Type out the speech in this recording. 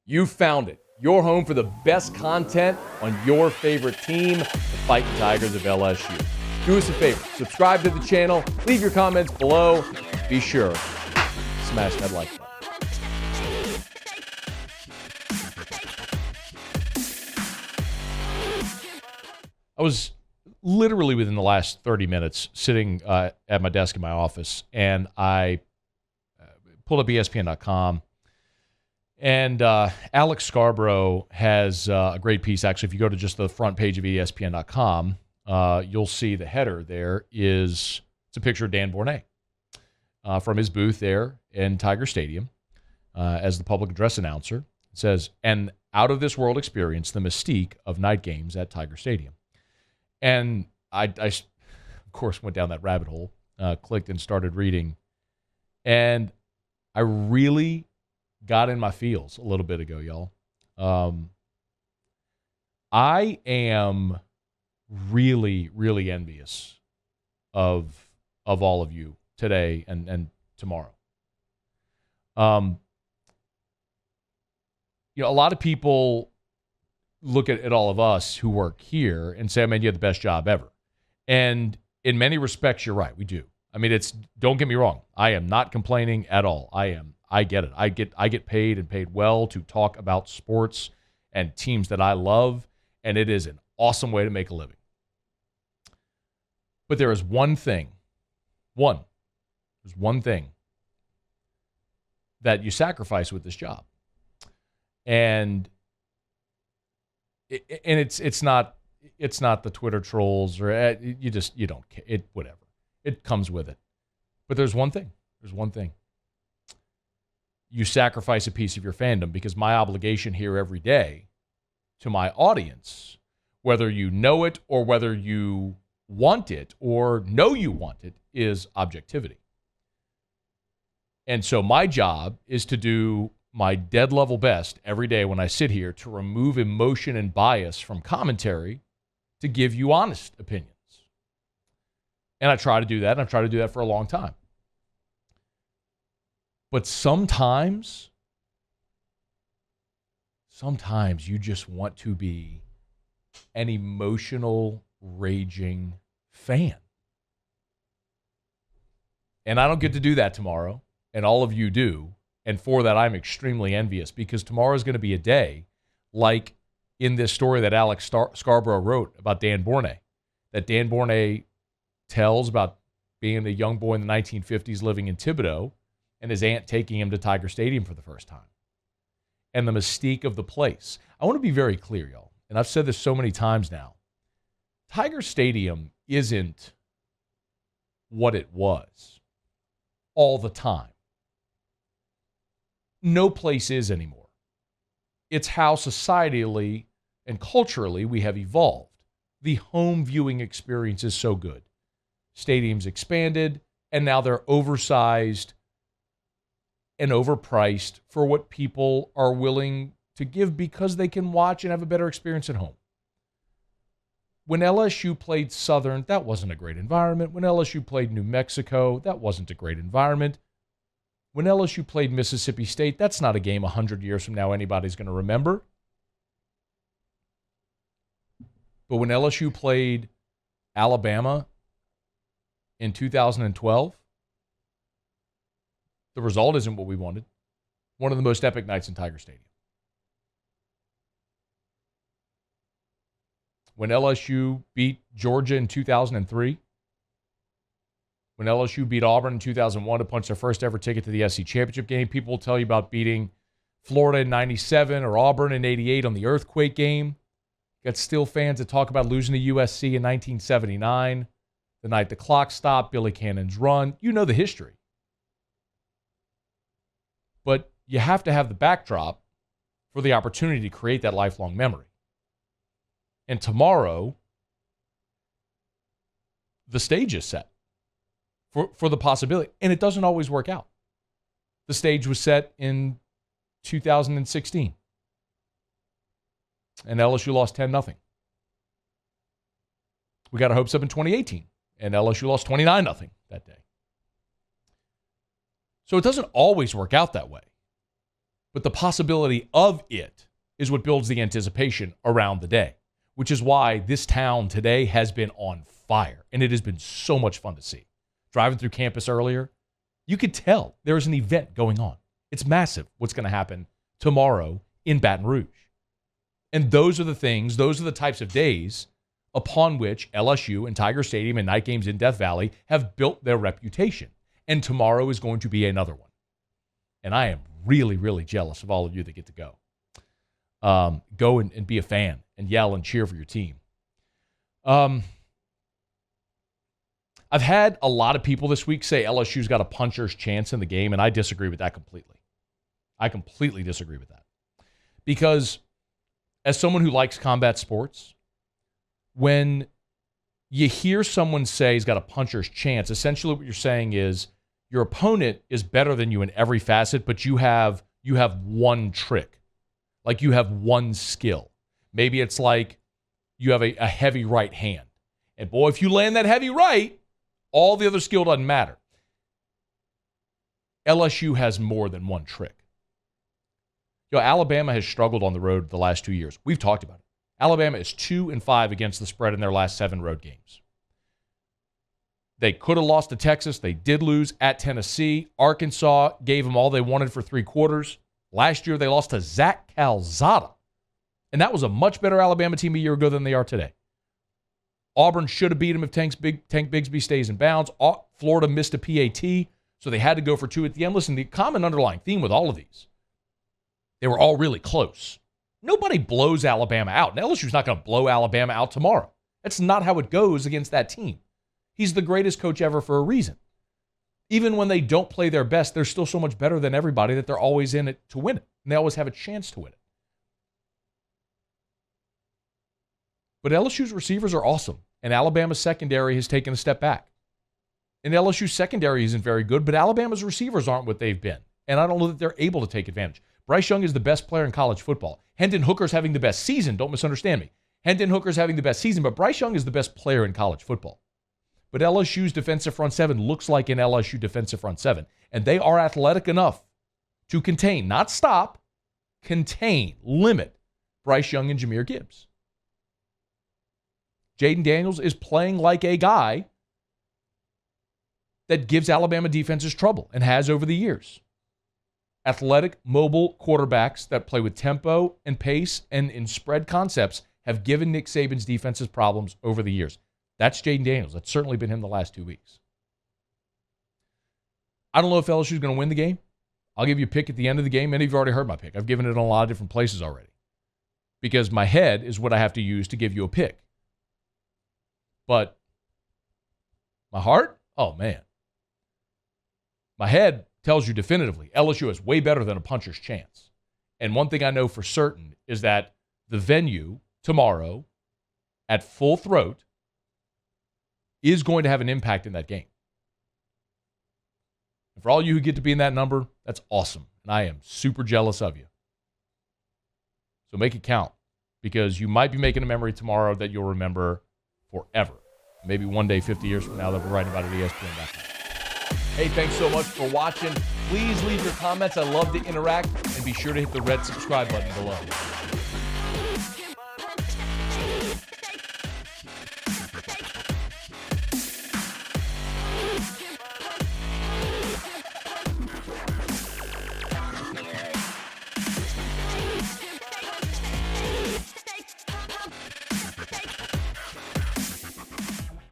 You found it. Your home for the best content on your favorite team, the Fighting Tigers of LSU. Do us a favor. Subscribe to the channel. Leave your comments below. Be sure to smash that like button. I was literally within the last 30 minutes sitting at my desk in my office, and I pulled up ESPN.com. And Alex Scarborough has a great piece. Actually, if you go to just the front page of ESPN.com, you'll see the header there it's a picture of Dan Bornay from his booth there in Tiger Stadium as the public address announcer. It says, "An out-of-this-world experience, the mystique of night games at Tiger Stadium." And I of course, went down that rabbit hole, clicked and started reading. And I really got in my feels a little bit ago, y'all. I am really, really envious of all of you today and tomorrow. A lot of people look at all of us who work here and say, man, you have the best job ever. And in many respects, you're right. We do. I mean, don't get me wrong. I am not complaining at all. I get it. I get paid and paid well to talk about sports and teams that I love, and it is an awesome way to make a living. But there is one thing that you sacrifice with this job. And it's not the Twitter trolls or you don't care. Whatever. It comes with it. But there's one thing. You sacrifice a piece of your fandom, because my obligation here every day to my audience, whether you know it or whether you want it or know you want it, is objectivity. And so my job is to do my dead level best every day when I sit here to remove emotion and bias from commentary to give you honest opinions. And I try to do that, and I've tried to do that for a long time. But sometimes you just want to be an emotional, raging fan. And I don't get to do that tomorrow, and all of you do. And for that, I'm extremely envious, because tomorrow is going to be a day like in this story that Alex Scarborough wrote about Dan Bornay, that Dan Bornay tells about being a young boy in the 1950s living in Thibodaux and his aunt taking him to Tiger Stadium for the first time, and the mystique of the place. I want to be very clear, y'all, and I've said this so many times now. Tiger Stadium isn't what it was all the time. No place is anymore. It's how societally and culturally we have evolved. The home viewing experience is so good. Stadiums expanded, and now they're oversized and overpriced for what people are willing to give, because they can watch and have a better experience at home. When LSU played Southern, that wasn't a great environment. When LSU played New Mexico, that wasn't a great environment. When LSU played Mississippi State, that's not a game 100 years from now anybody's going to remember. But when LSU played Alabama in 2012, the result isn't what we wanted. One of the most epic nights in Tiger Stadium. When LSU beat Georgia in 2003, when LSU beat Auburn in 2001 to punch their first ever ticket to the SEC championship game, people will tell you about beating Florida in 97 or Auburn in 88 on the earthquake game. Got still fans that talk about losing to USC in 1979, the night the clock stopped, Billy Cannon's run. You know the history. But you have to have the backdrop for the opportunity to create that lifelong memory. And tomorrow, the stage is set for the possibility. And it doesn't always work out. The stage was set in 2016. And LSU lost 10-0. We got our hopes up in 2018. And LSU lost 29-0 that day. So it doesn't always work out that way. But the possibility of it is what builds the anticipation around the day, which is why this town today has been on fire, and it has been so much fun to see. Driving through campus earlier, you could tell there is an event going on. It's massive what's going to happen tomorrow in Baton Rouge. And those are the types of days upon which LSU and Tiger Stadium and night games in Death Valley have built their reputation. And tomorrow is going to be another one. And I am really, really jealous of all of you that get to go. Go and be a fan and yell and cheer for your team. I've had a lot of people this week say LSU's got a puncher's chance in the game, and I disagree with that completely. I completely disagree with that. Because as someone who likes combat sports, when you hear someone say he's got a puncher's chance, essentially what you're saying is your opponent is better than you in every facet, but you have one trick. Like you have one skill. Maybe it's like you have a heavy right hand. And boy, if you land that heavy right, all the other skill doesn't matter. LSU has more than one trick. Alabama has struggled on the road the last 2 years. We've talked about it. Alabama is 2-5 against the spread in their last 7 road games. They could have lost to Texas. They did lose at Tennessee. Arkansas gave them all they wanted for 3 quarters. Last year, they lost to Zach Calzada. And that was a much better Alabama team a year ago than they are today. Auburn should have beat them if Tank Bigsby stays in bounds. Florida missed a PAT, so they had to go for 2 at the end. Listen, the common underlying theme with all of these, they were all really close. Nobody blows Alabama out. And LSU's not going to blow Alabama out tomorrow. That's not how it goes against that team. He's the greatest coach ever for a reason. Even when they don't play their best, they're still so much better than everybody that they're always in it to win it. And they always have a chance to win it. But LSU's receivers are awesome. And Alabama's secondary has taken a step back. And LSU's secondary isn't very good, but Alabama's receivers aren't what they've been. And I don't know that they're able to take advantage. Bryce Young is the best player in college football. Hendon Hooker's having the best season. Don't misunderstand me. Hendon Hooker's having the best season, but Bryce Young is the best player in college football. But LSU's defensive front 7 looks like an LSU defensive front 7. And they are athletic enough to contain, not stop, contain, limit Bryce Young and Jahmyr Gibbs. Jaden Daniels is playing like a guy that gives Alabama defenses trouble and has over the years. Athletic, mobile quarterbacks that play with tempo and pace and in spread concepts have given Nick Saban's defenses problems over the years. That's Jaden Daniels. That's certainly been him the last 2 weeks. I don't know if LSU is going to win the game. I'll give you a pick at the end of the game. Many of you already heard my pick. I've given it in a lot of different places already. Because my head is what I have to use to give you a pick. But my heart? Oh, man. My head tells you definitively LSU is way better than a puncher's chance. And one thing I know for certain is that the venue tomorrow at Full Throat is going to have an impact in that game. And for all you who get to be in that number, that's awesome. And I am super jealous of you. So make it count, because you might be making a memory tomorrow that you'll remember forever. Maybe one day, 50 years from now, they'll be writing about it at ESPN.com. Hey, thanks so much for watching. Please leave your comments. I love to interact. And be sure to hit the red subscribe button below.